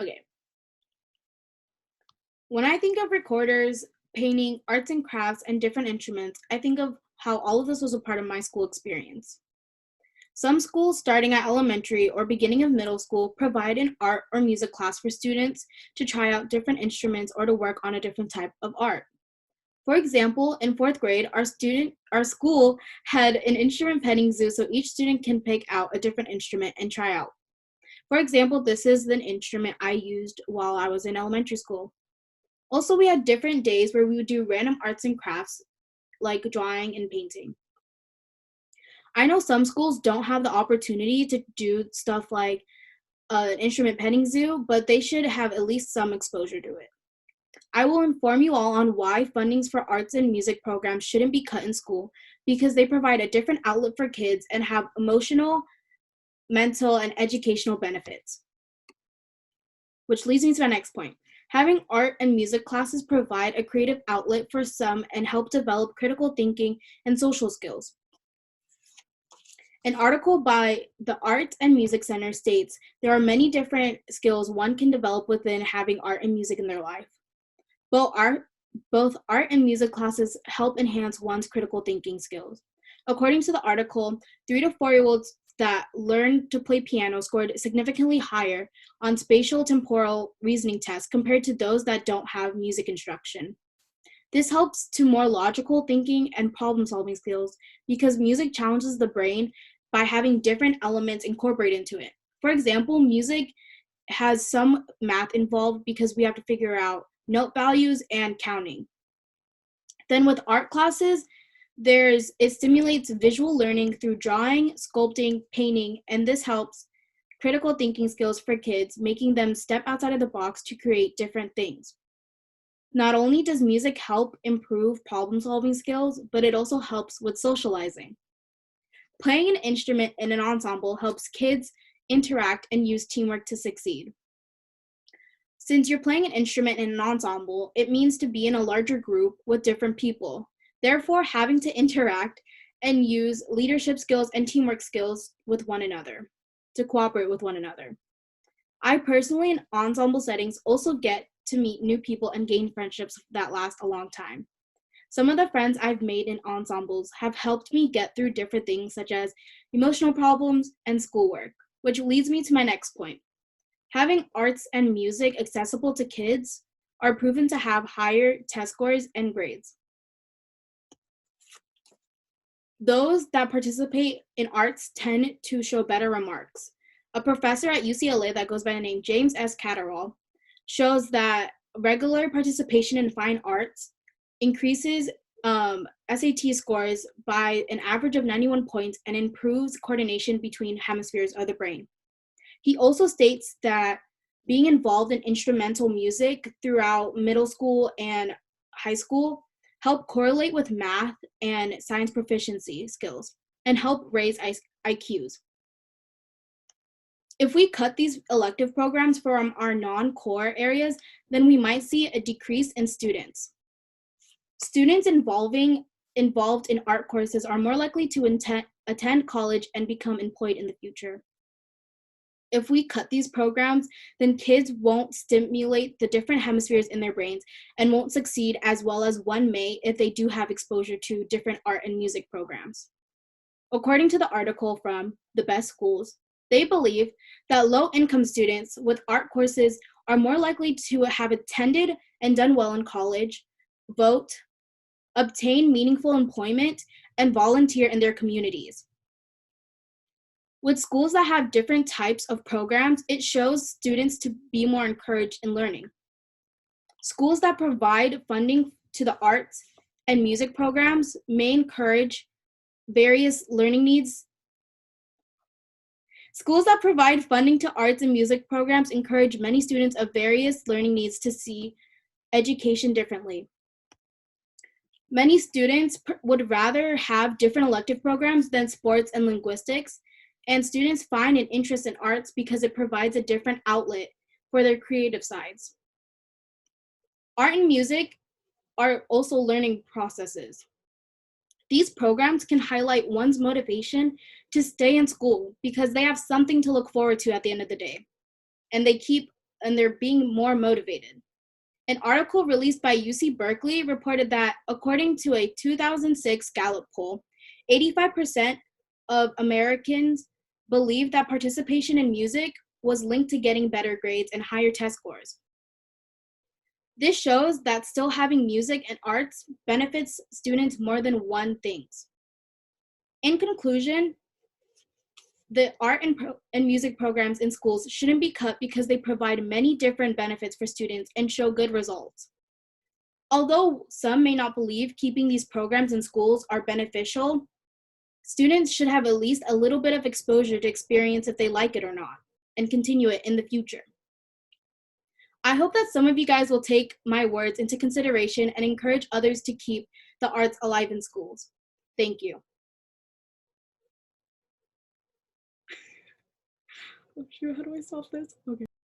Okay. When I think of recorders, painting, arts and crafts, and different instruments, I think of how all of this was a part of my school experience. Some schools, starting at elementary or beginning of middle school, provide an art or music class for students to try out different instruments or to work on a different type of art. For example, in fourth grade, our school had an instrument petting zoo so each student can pick out a different instrument and try out. For example, this is an instrument I used while I was in elementary school. Also, we had different days where we would do random arts and crafts like drawing and painting. I know some schools don't have the opportunity to do stuff like an instrument petting zoo, but they should have at least some exposure to it. I will inform you all on why fundings for arts and music programs shouldn't be cut in school because they provide a different outlet for kids and have emotional, mental, and educational benefits. Which leads me to my next point. Having art and music classes provide a creative outlet for some and help develop critical thinking and social skills. An article by the Art and Music Center states there are many different skills one can develop within having art and music in their life. Both art and music classes help enhance one's critical thinking skills. According to the article, 3 to 4-year-olds that learned to play piano scored significantly higher on spatial temporal reasoning tests compared to those that don't have music instruction. This helps to more logical thinking and problem-solving skills because music challenges the brain by having different elements incorporated into it. For example, music has some math involved because we have to figure out note values and counting. Then with art classes, it stimulates visual learning through drawing, sculpting, painting, and this helps critical thinking skills for kids, making them step outside of the box to create different things. Not only does music help improve problem-solving skills, but it also helps with socializing. Playing an instrument in an ensemble helps kids interact and use teamwork to succeed. Since you're playing an instrument in an ensemble, it means to be in a larger group with different people. Therefore, having to interact and use leadership skills and teamwork skills with one another, to cooperate with one another. I personally, in ensemble settings, also get to meet new people and gain friendships that last a long time. Some of the friends I've made in ensembles have helped me get through different things such as emotional problems and schoolwork, which leads me to my next point. Having arts and music accessible to kids are proven to have higher test scores and grades. Those that participate in arts tend to show better remarks. A professor at UCLA that goes by the name James S. Catterall shows that regular participation in fine arts increases SAT scores by an average of 91 points and improves coordination between hemispheres of the brain. He also states that being involved in instrumental music throughout middle school and high school help correlate with math and science proficiency skills and help raise IQs. If we cut these elective programs from our non-core areas, then we might see a decrease in students. Students involved in art courses are more likely to attend college and become employed in the future. If we cut these programs, then kids won't stimulate the different hemispheres in their brains and won't succeed as well as one may if they do have exposure to different art and music programs. According to the article from The Best Schools, they believe that low-income students with art courses are more likely to have attended and done well in college, vote, obtain meaningful employment, and volunteer in their communities. With schools that have different types of programs, it shows students to be more encouraged in learning. Schools that provide funding to the arts and music programs may encourage various learning needs. Schools that provide funding to arts and music programs encourage many students of various learning needs to see education differently. Many students would rather have different elective programs than sports and linguistics, and students find an interest in arts because it provides a different outlet for their creative sides. Art and music are also learning processes. These programs can highlight one's motivation to stay in school because they have something to look forward to at the end of the day. And they keep and they're being more motivated. An article released by UC Berkeley reported that, according to a 2006 Gallup poll, 85% of Americans believe that participation in music was linked to getting better grades and higher test scores. This shows that still having music and arts benefits students more than one thing. In conclusion, the art and music programs in schools shouldn't be cut because they provide many different benefits for students and show good results. Although some may not believe keeping these programs in schools are beneficial, students should have at least a little bit of exposure to experience if they like it or not, and continue it in the future. I hope that some of you guys will take my words into consideration and encourage others to keep the arts alive in schools. Thank you. Oh shoot, how do I solve this? Okay.